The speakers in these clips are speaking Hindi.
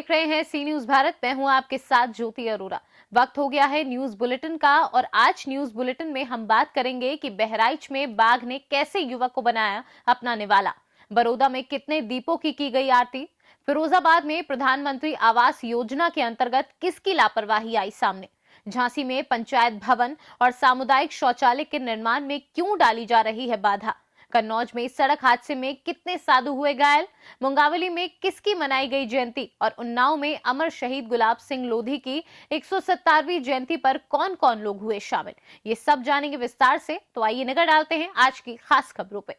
देख रहे हैं सी न्यूज भारत। मैं हूं आपके साथ ज्योति अरोरा। वक्त हो गया है न्यूज बुलेटिन का और आज न्यूज बुलेटिन में हम बात करेंगे कि बहराइच में बाघ ने कैसे युवक को बनाया अपना निवाला। बड़ौदा में कितने दीपों की गई आरती। फिरोजाबाद में प्रधानमंत्री आवास योजना के अंतर्गत किसकी लापरवाही आई सामने। झांसी में पंचायत भवन और सामुदायिक शौचालय के निर्माण में क्यों डाली जा रही है बाधा। कन्नौज में सड़क हादसे में कितने साधु हुए घायल। मुंगावली में किसकी मनाई गई जयंती और उन्नाव में अमर शहीद गुलाब सिंह लोधी की 170वीं जयंती पर कौन कौन लोग हुए शामिल, ये सब जानेंगे विस्तार से। तो आइए नजर डालते हैं आज की खास खबरों पे।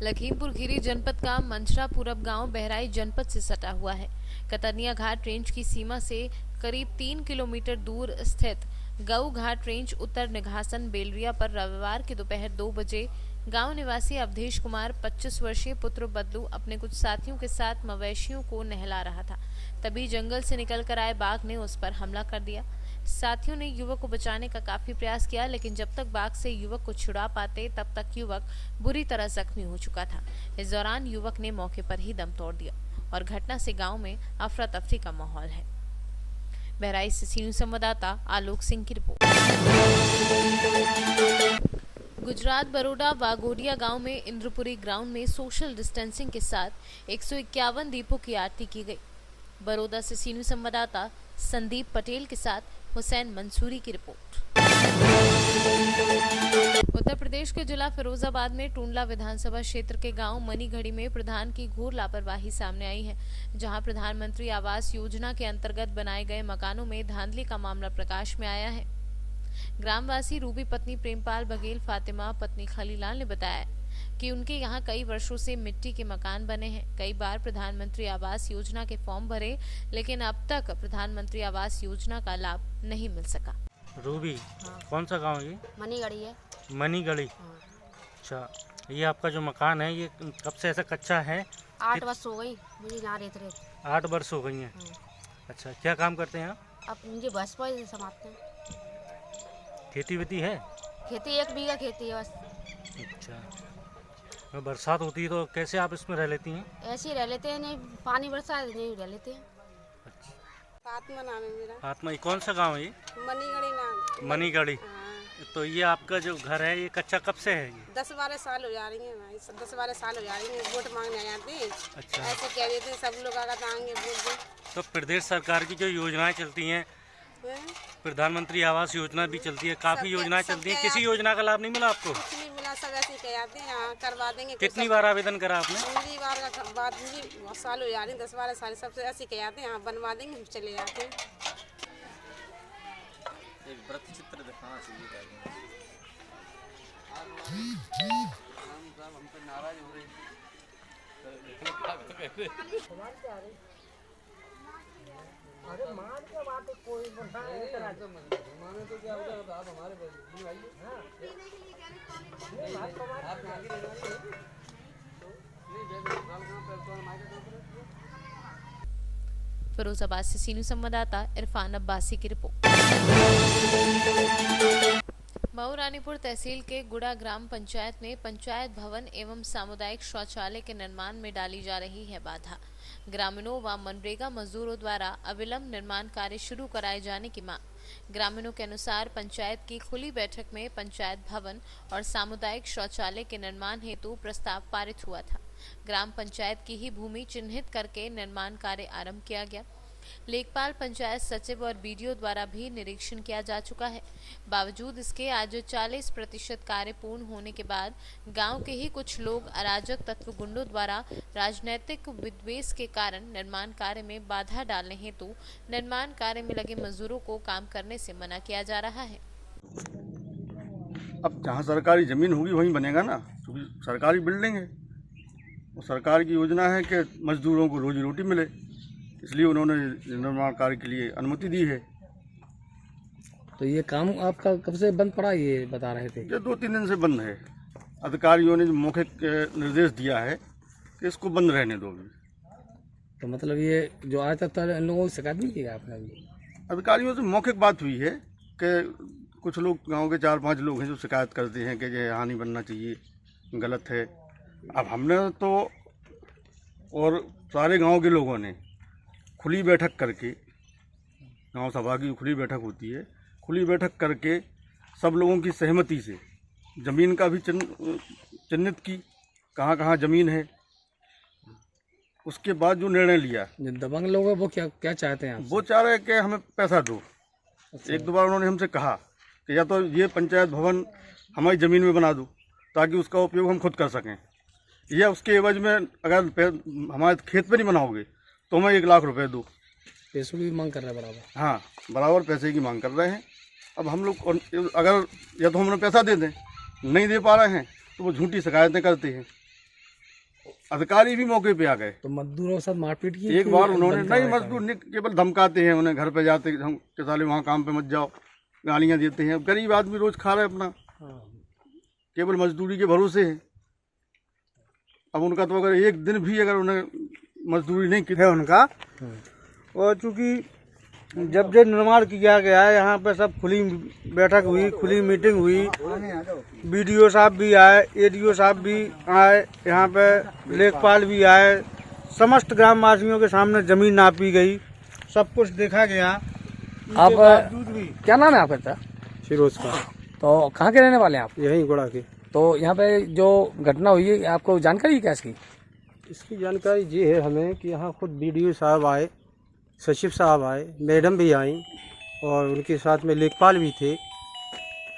लखीमपुर खीरी जनपद का मंचरा पूरब गांव बहराइच जनपद से सटा हुआ है। कतरनिया घाट रेंज की सीमा से करीब 3 किलोमीटर दूर स्थित गऊ घाट रेंज उत्तर निघासन बेलरिया पर रविवार की दोपहर 2 बजे गांव निवासी अवधेश कुमार 25 वर्षीय पुत्र बदलू अपने कुछ साथियों के साथ मवेशियों को नहला रहा था। तभी जंगल से निकलकर आए बाघ ने उस पर हमला कर दिया। साथियों ने युवक को बचाने का काफी प्रयास किया, लेकिन जब तक बाघ से युवक को छुड़ा पाते तब तक युवक बुरी तरह जख्मी हो चुका था। इस दौरान युवक ने मौके पर ही दम तोड़ दिया और घटना से गांव में अफरा तफरी का माहौल है। बहराइच से सीनियर संवाददाता आलोक सिंह की रिपोर्ट। गुजरात बड़ौदा वाघोडिया गांव में इंद्रपुरी ग्राउंड में सोशल डिस्टेंसिंग के साथ 151 दीपों की आरती की गई। बड़ौदा से सीनियर संवाददाता संदीप पटेल के साथ हुसैन मंसूरी की रिपोर्ट। उत्तर प्रदेश के जिला फिरोजाबाद में टूंडला विधानसभा क्षेत्र के गांव मनीघड़ी में प्रधान की घोर लापरवाही सामने आई है, जहां प्रधानमंत्री आवास योजना के अंतर्गत बनाए गए मकानों में धांधली का मामला प्रकाश में आया है। ग्रामवासी रूबी पत्नी प्रेमपाल बघेल फातिमा पत्नी खलीलाल ने बताया कि उनके यहाँ कई वर्षों से मिट्टी के मकान बने हैं। कई बार प्रधानमंत्री आवास योजना के फॉर्म भरे, लेकिन अब तक प्रधानमंत्री आवास योजना का लाभ नहीं मिल सका। रूबी, हाँ। कौन सा गांव है ये? मनीगढ़ी है। मनीगढ़ी। हाँ। अच्छा, ये आपका जो मकान है ये कब से ऐसा कच्चा है? 8 वर्ष हो गई मुझे यहाँ रहते। 8 वर्ष हो गई हैं। हाँ। अच्छा, क्या काम करते हैं आप? अब मुझे बस पर समाप्त है। खेती वेती है? खेती 1 बीघा खेती है बस। अच्छा, तो बरसात होती है तो कैसे आप इसमें रह लेती हैं? ऐसे ही रह लेते हैं, नहीं पानी बरसा है नहीं रह लेते हैं। अच्छा, आत्मा नाम है मेरा। आत्मा, ये कौन सा गांव है ये? मनीगढ़ी नाम। मनीगढ़ी। हाँ। तो ये आपका जो घर है ये कच्चा कब से है ये? 10-12 साल हो जा रही है भाई, 10-12 साल हो जा रही है। वोट मांगने आ जाते हैं। अच्छा, ऐसे कह देते हैं सब लोग अगर आएंगे वोट दे। तो प्रदेश सरकार की जो योजनाएं चलती हैं, प्रधानमंत्री आवास योजना भी चलती है, काफी योजनाएं चलती हैं, किसी योजना का लाभ नहीं मिला आपको? कुछ नहीं मिला, सब ऐसे कह जाते हैं हाँ करवा देंगे। कितनी बार आवेदन करा आपने? दूसरी बार का बाद मुझे बहुत साल हो जा रहे हैं, 10-12 साल सबसे ऐसे कह जाते हैं हाँ बनवा देंगे, हम चले जाते हैं। एक व्रत चित्र दिखाना चाहिए। हम तो नाराज हो रहे हैं। अरे मार क्या बात है, कोई माने तो क्या होगा, आप हमारे आइए। आप आगे फिरोजाबाद से सीनियर संवाददाता इरफान अब्बासी की रिपोर्ट। मऊरानीपुर तहसील के गुड़ा ग्राम पंचायत में पंचायत भवन एवं सामुदायिक शौचालय के निर्माण में डाली जा रही है बाधा। ग्रामीणों व मनरेगा मजदूरों द्वारा अविलंब निर्माण कार्य शुरू कराए जाने की मांग। ग्रामीणों के अनुसार पंचायत की खुली बैठक में पंचायत भवन और सामुदायिक शौचालय के निर्माण हेतु प्रस्ताव पारित हुआ था। ग्राम पंचायत की ही भूमि चिन्हित करके निर्माण कार्य आरंभ किया गया। लेखपाल, पंचायत सचिव और बीडीओ द्वारा भी निरीक्षण किया जा चुका है। बावजूद इसके आज 40% कार्य पूर्ण होने के बाद गांव के ही कुछ लोग अराजक तत्व गुंडों द्वारा राजनीतिक विद्वेष के कारण निर्माण कार्य में बाधा डालने हेतु निर्माण कार्य में लगे मजदूरों को काम करने से मना किया जा रहा है। अब जहाँ सरकारी जमीन होगी वहीं बनेगा ना, क्योंकि सरकारी बिल्डिंग है। सरकार की योजना है कि मजदूरों को रोजी रोटी मिले, इसलिए उन्होंने निर्माण कार्य के लिए अनुमति दी है। तो ये काम आपका कब से बंद पड़ा, ये बता रहे थे? ये 2-3 दिन से बंद है। अधिकारियों ने मौखिक निर्देश दिया है कि इसको बंद रहने दो। तो मतलब ये जो आज तक इन लोगों की शिकायत नहीं की आपने? अभी अधिकारियों से मौखिक बात हुई है कि कुछ लोग, गांव के 4-5 लोग हैं जो शिकायत करते हैं कि ये यहाँ नहीं बनना चाहिए, गलत है। अब हमने तो और सारे गांव के लोगों ने खुली बैठक करके, गांव सभा की खुली बैठक होती है, खुली बैठक करके सब लोगों की सहमति से ज़मीन का भी चिन्हित की, कहाँ कहाँ ज़मीन है। उसके बाद जो निर्णय लिया, जो दबंग लोग हैं वो क्या क्या चाहते हैं वो चाह रहे हैं कि हमें पैसा दो। एक दो बार उन्होंने हमसे कहा कि या तो ये पंचायत भवन हमारी ज़मीन में बना दो ताकि उसका उपयोग हम खुद कर सकें, या उसके एवज में अगर हमारे खेत पे नहीं बनाओगे तो हमें 1 लाख रुपए दो। पैसों की मांग कर रहे हैं बराबर। हाँ, बराबर पैसे की मांग कर रहे हैं। अब हम लोग अगर या तो हम उन्हें पैसा दे दें, नहीं दे पा रहे हैं तो वो झूठी शिकायतें करते हैं। अधिकारी भी मौके पे आ गए, तो मजदूरों के साथ मारपीट की एक बार उन्होंने, नहीं मजदूर नहीं, केवल धमकाते हैं उन्हें, घर पे जाते हम के साले वहाँ काम पे मत जाओ, गालियाँ देते हैं। गरीब आदमी रोज खा रहे अपना, केवल मजदूरी के भरोसे है। अब उनका तो अगर एक दिन भी अगर उन्हें मजदूरी नहीं की है उनका, और चूँकि जब जो निर्माण किया गया है यहाँ पे सब खुली बैठक हुई, खुली मीटिंग हुई, बीडीओ साहब भी आए, एडीओ साहब भी आए, यहाँ पे लेखपाल भी आए, समस्त ग्रामवासियों के सामने जमीन नापी गई, सब कुछ देखा गया। आप क्या नाम है आपका? फिरोज का। तो कहाँ के रहने वाले हैं आप? यहीं गुड़ा के। तो यहाँ पे जो घटना हुई है आपको जानकारी है क्या इसकी? इसकी जानकारी ये है हमें कि यहाँ खुद बीडीओ साहब आए, सचिव साहब आए, मैडम भी आई और उनके साथ में लेखपाल भी थे।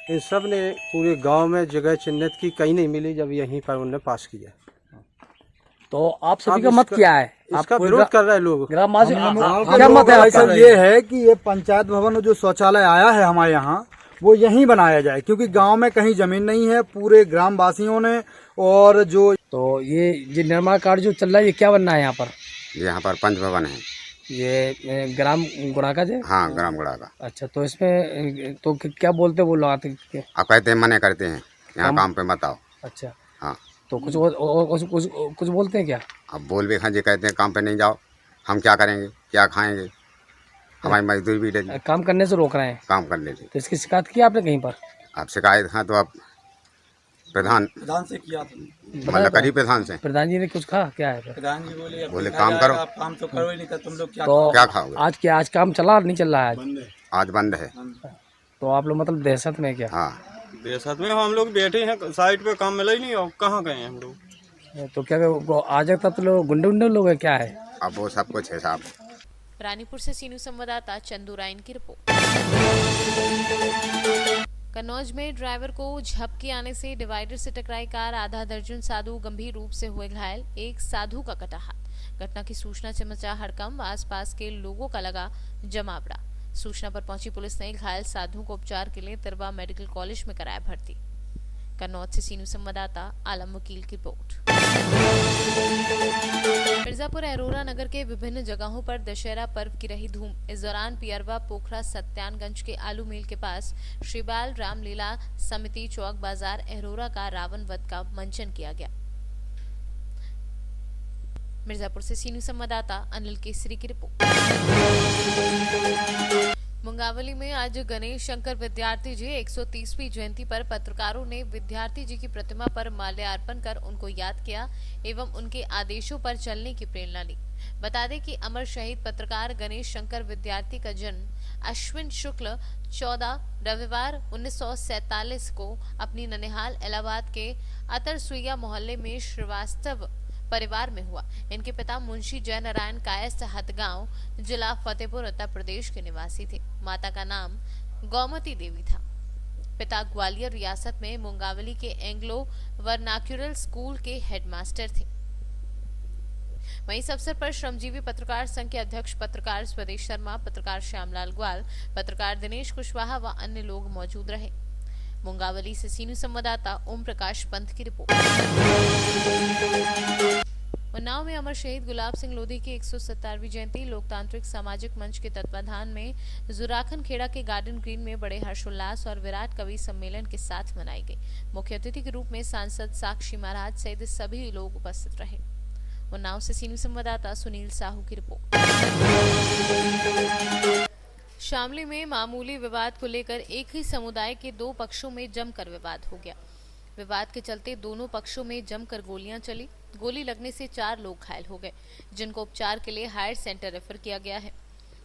इन सब ने पूरे गांव में जगह चिन्हित की, कहीं नहीं मिली, जब यहीं पर उन्होंने पास किया। तो आप सभी का मत क्या है? इसका विरोध कर रहे हैं लोग। ग्रामवासी क्या मत है आपका? ये है कि ये पंचायत भवन जो शौचालय आया है हमारे यहाँ, वो यहीं बनाया जाए, क्योंकि गांव में कहीं जमीन नहीं है। पूरे ग्रामवासियों ने और जो तो ये निर्माण कार्य जो चल रहा है ये क्या बनना है यहाँ पर? यहाँ पर पंच भवन है। ये ग्राम गुड़ा का जो? हाँ, ग्राम गुड़ा का। अच्छा, तो इसमें तो क्या बोलते वो लोग आते? आप कहते हैं मना करते हैं यहाँ काम पे मत आओ। अच्छा, हाँ, तो कुछ कुछ बोलते हैं क्या? अब बोल भी जी कहते हैं काम पे नहीं जाओ, हम क्या करेंगे, क्या खाएंगे, हमारी मजदूरी भी डरी, काम करने से रोक रहे हैं, काम करने से। तो इसकी शिकायत की आपने कहीं पर? आप शिकायत हाँ तो आप प्रधान से किया, मतलब करी प्रधान से। प्रधान जी ने कुछ कहा क्या है? प्रधान जी बोले काम करो, आप काम तो करो ही नहीं, तुम लोग क्या तो क्या खाओगे? आज काम चला नहीं चल रहा है? आज बंद है। तो आप लोग मतलब दहशत में क्या? हाँ, दहशत में हम लोग बैठे हैं, साइड पे काम मिला ही नहीं और कहाँ गए हैं हम लोग। तो क्या आज तक तो लोग गुंडे लोग है क्या है? अब वो सब कुछ है साहब। रानीपुर से सीनू संवाददाता चंदू रायन की रिपोर्ट। कन्नौज में ड्राइवर को झपकी आने से डिवाइडर से टकराई कार, आधा दर्जन साधु गंभीर रूप से हुए घायल, एक साधु का कटा हाथ। घटना की सूचना से मचा हड़कंप, आसपास के लोगों का लगा जमावड़ा। सूचना पर पहुंची पुलिस ने घायल साधु को उपचार के लिए तिरवा मेडिकल कॉलेज में कराया भर्ती। कन्नौज से सीनू संवाददाता आलम वकील की रिपोर्ट। मिर्जापुर अरोरा नगर के विभिन्न जगहों पर दशहरा पर्व की रही धूम। इस दौरान पियरवा पोखरा सत्यानगंज के आलू मिल के पास श्री बाल रामलीला समिति चौक बाजार अरोरा का रावण वध का मंचन किया गया। मिर्जापुर से सीनू संवाददाता अनिल केसरी की रिपोर्ट। मुंगावली में आज गणेश शंकर विद्यार्थी जी 130वीं जयंती पर पत्रकारों ने विद्यार्थी जी की प्रतिमा पर माल्यार्पण कर उनको याद किया एवं उनके आदेशों पर चलने की प्रेरणा ली। बता दें कि अमर शहीद पत्रकार गणेश शंकर विद्यार्थी का जन्म अश्विन शुक्ल 14 रविवार 1947 को अपनी ननिहाल इलाहाबाद के अतरसुइया मोहल्ले में श्रीवास्तव परिवार में हुआ। इनके पिता मुंशी जय नारायण कायस्थ हथगांव, जिला फतेहपुर, उत्तर प्रदेश के निवासी थे। माता का नाम गौमती देवी था। पिता ग्वालियर रियासत में मुंगावली के एंग्लो वर्नाक्यूलर स्कूल के हेडमास्टर थे। वहीं इस अवसर पर श्रमजीवी पत्रकार संघ के अध्यक्ष पत्रकार स्वदेश शर्मा, पत्रकार श्यामलाल ग्वाल, पत्रकार दिनेश कुशवाहा व अन्य लोग मौजूद रहे। मुंगावली से सीनू संवाददाता ओम प्रकाश पंत की रिपोर्ट। उन्नाव में अमर शहीद गुलाब सिंह लोधी की 170वीं जयंती लोकतांत्रिक सामाजिक मंच के तत्वाधान में जुराखन खेड़ा के गार्डन ग्रीन में बड़े हर्षोल्लास और विराट कवि सम्मेलन के साथ मनाई गई। मुख्य अतिथि के रूप में सांसद साक्षी महाराज सहित सभी लोग उपस्थित रहे। उन्नाव से सीनू संवाददाता सुनील साहू की रिपोर्ट। शामली में मामूली विवाद को लेकर एक ही समुदाय के दो पक्षों में जमकर विवाद हो गया। विवाद के चलते दोनों पक्षों में जमकर गोलियां चली। गोली लगने से 4 लोग घायल हो गए, जिनको उपचार के लिए हायर सेंटर रेफर किया गया है।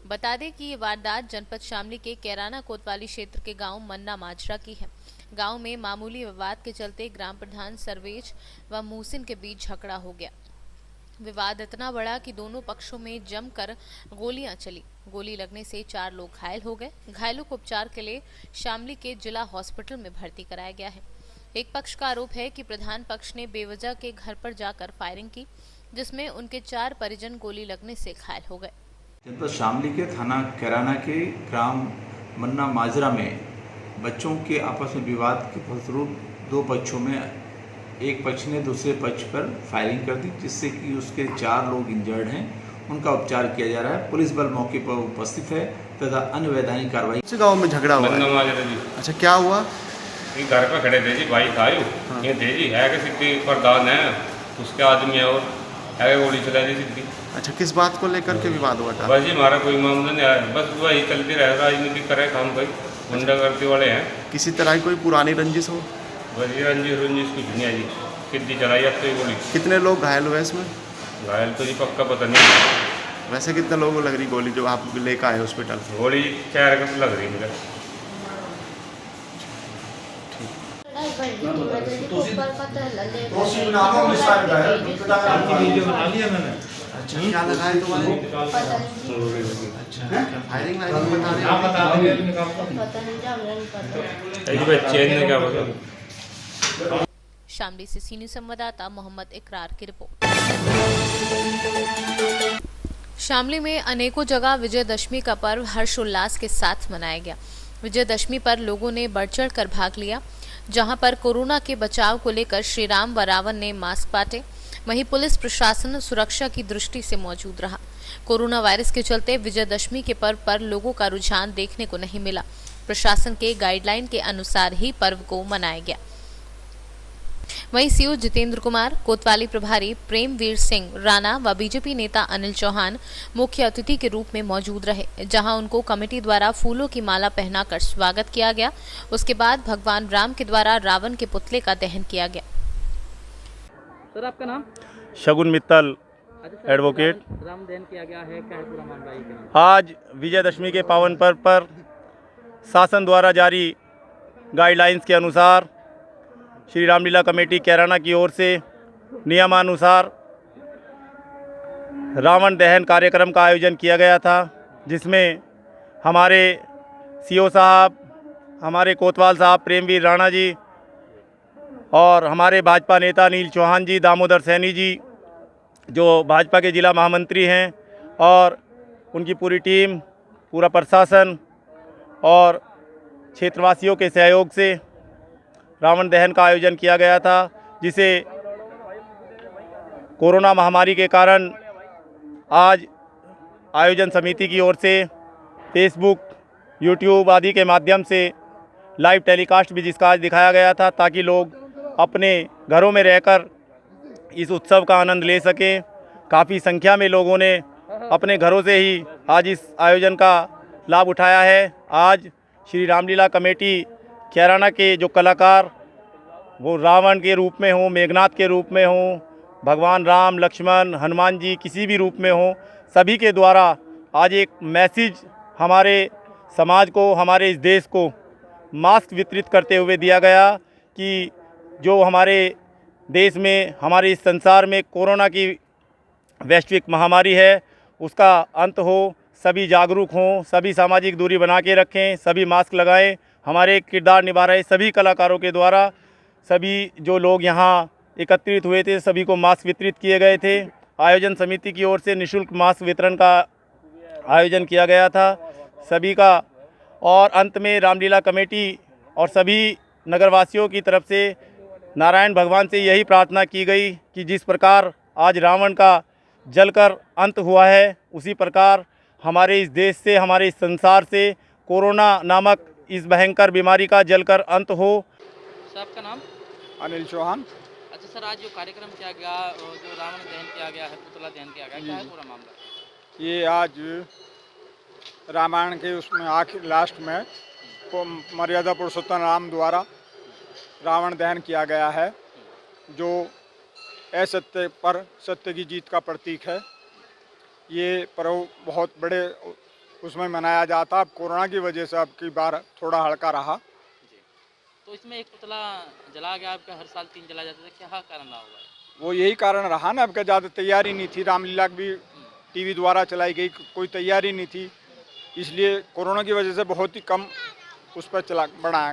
बता दें कि ये वारदात जनपद शामली के कैराना कोतवाली क्षेत्र के गांव मन्ना माजरा की है। गांव में मामूली विवाद के चलते ग्राम प्रधान सर्वेज व मूसिन के बीच झगड़ा हो गया। विवाद इतना बढ़ा कि दोनों पक्षों में जमकर गोलियां चली। गोली लगने से 4 लोग घायल हो गए। घायलों को उपचार के लिए शामली के जिला हॉस्पिटल में भर्ती कराया गया है। एक पक्ष का आरोप है कि प्रधान पक्ष ने बेवजह के घर पर जाकर फायरिंग की, जिसमें उनके 4 परिजन गोली लगने से घायल हो गए। जनपद शामली के थाना कैराना के ग्राम मन्ना माजरा में बच्चों के आपस में विवाद के फलस्वरूप 2 पक्षों में एक पक्ष ने दूसरे पक्ष पर फायरिंग कर दी, जिससे कि उसके 4 लोग इंजर्ड हैं। उनका उपचार किया जा रहा है। पुलिस बल मौके पर उपस्थित है तथा अन्य वैधानिक कार्रवाई। इस गांव में झगड़ा हुआ है। अच्छा, क्या हुआ? ये घर पर खड़े थे जी, भाई था ये थे जी, है कि सिद्धि प्रधान है, उसके आदमी है और है गोली चला दी सिद्धि। अच्छा, किस बात को लेकर के विवाद हुआ था? बस जी हमारा कोई मामला नहीं है, बस वही चलती रहे, राजनीति करे काम, कोई गुंडागर्दी वाले हैं। किसी तरह की कोई पुरानी रंजिश हो? बस ये रंजिश कुछ नहीं है जी, सिद्धि चलाई अब तो ये गोली। कितने लोग घायल हुए इसमें? घायल तो जी पक्का पता नहीं। वैसे कितने लोगों को लग रही गोली जो आप लेकर आए हॉस्पिटल? गोली 4 का लग रही मुझे। अच्छा, क्या लगा है तुम्हारे? अच्छा, फायरिंग बता। शामली से सीनियर संवाददाता मोहम्मद इकरार की रिपोर्ट। शामली में अनेकों जगह विजयदशमी का पर्व हर्षोल्लास के साथ मनाया गया। विजयदशमी पर लोगों ने बढ़ चढ़ कर भाग लिया। जहां पर कोरोना के बचाव को लेकर श्री राम व रावण ने मास्क बांटे, वहीं पुलिस प्रशासन सुरक्षा की दृष्टि से मौजूद रहा। कोरोना वायरस के चलते विजयदशमी के पर्व पर लोगों का रुझान देखने को नहीं मिला। प्रशासन के गाइडलाइन के अनुसार ही पर्व को मनाया गया। वहीं सीओ जितेंद्र कुमार, कोतवाली प्रभारी प्रेमवीर सिंह राणा व बीजेपी नेता अनिल चौहान मुख्य अतिथि के रूप में मौजूद रहे, जहां उनको कमेटी द्वारा फूलों की माला पहनाकर स्वागत किया गया। उसके बाद भगवान राम के द्वारा रावण के पुतले का दहन किया गया। सर, आपका नाम? शगुन मित्तल, एडवोकेट। राम दहन किया गया है, क्या है पूरा मामला? आज विजयदशमी के पावन पर्व पर शासन द्वारा जारी गाइडलाइंस के अनुसार श्री रामलीला कमेटी कैराना की ओर से नियमानुसार रावण दहन कार्यक्रम का आयोजन किया गया था, जिसमें हमारे सीओ साहब, हमारे कोतवाल साहब प्रेमवीर राणा जी और हमारे भाजपा नेता अनिल चौहान जी, दामोदर सैनी जी जो भाजपा के जिला महामंत्री हैं, और उनकी पूरी टीम, पूरा प्रशासन और क्षेत्रवासियों के सहयोग से रावण दहन का आयोजन किया गया था, जिसे कोरोना महामारी के कारण आज आयोजन समिति की ओर से फेसबुक, यूट्यूब आदि के माध्यम से लाइव टेलीकास्ट भी जिसका आज दिखाया गया था, ताकि लोग अपने घरों में रहकर इस उत्सव का आनंद ले सकें। काफ़ी संख्या में लोगों ने अपने घरों से ही आज इस आयोजन का लाभ उठाया है। आज श्री रामलीला कमेटी कैराना के जो कलाकार, वो रावण के रूप में हों, मेघनाथ के रूप में हों, भगवान राम, लक्ष्मण, हनुमान जी किसी भी रूप में हों, सभी के द्वारा आज एक मैसेज हमारे समाज को, हमारे इस देश को मास्क वितरित करते हुए दिया गया कि जो हमारे देश में, हमारे इस संसार में कोरोना की वैश्विक महामारी है, उसका अंत हो, सभी जागरूक हों, सभी सामाजिक दूरी बना के रखें, सभी मास्क लगाएं। हमारे किरदार निभा रहे सभी कलाकारों के द्वारा सभी जो लोग यहाँ एकत्रित हुए थे, सभी को मास्क वितरित किए गए थे। आयोजन समिति की ओर से निःशुल्क मास्क वितरण का आयोजन किया गया था सभी का। और अंत में रामलीला कमेटी और सभी नगरवासियों की तरफ से नारायण भगवान से यही प्रार्थना की गई कि जिस प्रकार आज रावण का जलकर अंत हुआ है, उसी प्रकार हमारे इस देश से, हमारे इस संसार से कोरोना नामक इस भयंकर बीमारी का जलकर अंत हो। सर, आपका नाम? अनिल चौहान। अच्छा सर, आज जो कार्यक्रम किया गया, जो रावण दहन किया गया है, पुतला दहन किया गया, क्या है पूरा मामला? ये आज रामायण के उसमें आखिर लास्ट में मर्यादा पुरुषोत्तम राम द्वारा रावण दहन किया गया है, जो असत्य पर सत्य की जीत का प्रतीक है। ये पर्व बहुत बड़े उसमें मनाया जाता। अब कोरोना की वजह से अब की बार थोड़ा हल्का रहा। तो इसमें एक पुतला जला गया, आपका हर साल 3 जला जाता था, क्या कारण रहा होगा? वो यही कारण रहा ना, अब का ज़्यादा तैयारी नहीं थी। रामलीला भी टीवी द्वारा चलाई गई, कोई तैयारी नहीं थी, इसलिए कोरोना की वजह से बहुत ही कम उस पर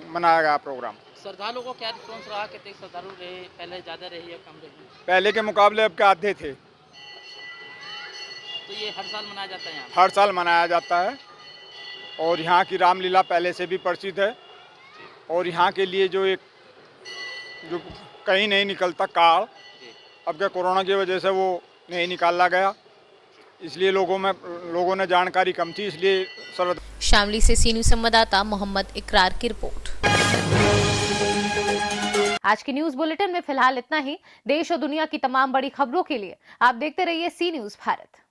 मनाया गया प्रोग्राम। श्रद्धालुओं को क्या रिस्पॉन्स रहा? कितने श्रद्धालु रहे? पहले ज़्यादा रहे या कम रहे? पहले के मुकाबले अब के आधे थे। तो ये हर साल मनाया जाता है यहाँ? हर साल मनाया जाता है, और यहाँ की रामलीला पहले से भी प्रसिद्ध है। और यहाँ के लिए जो कहीं नहीं निकलता कार्ड, अब क्या कोरोना की वजह से वो नहीं निकाला गया, इसलिए लोगों ने जानकारी कम थी, इसलिए शामली से सी न्यूज़ संवाददाता मोहम्मद इकरार की रिपोर्ट। आज की न्यूज बुलेटिन में फिलहाल इतना ही। देश और दुनिया की तमाम बड़ी खबरों के लिए आप देखते रहिए सी न्यूज़ भारत।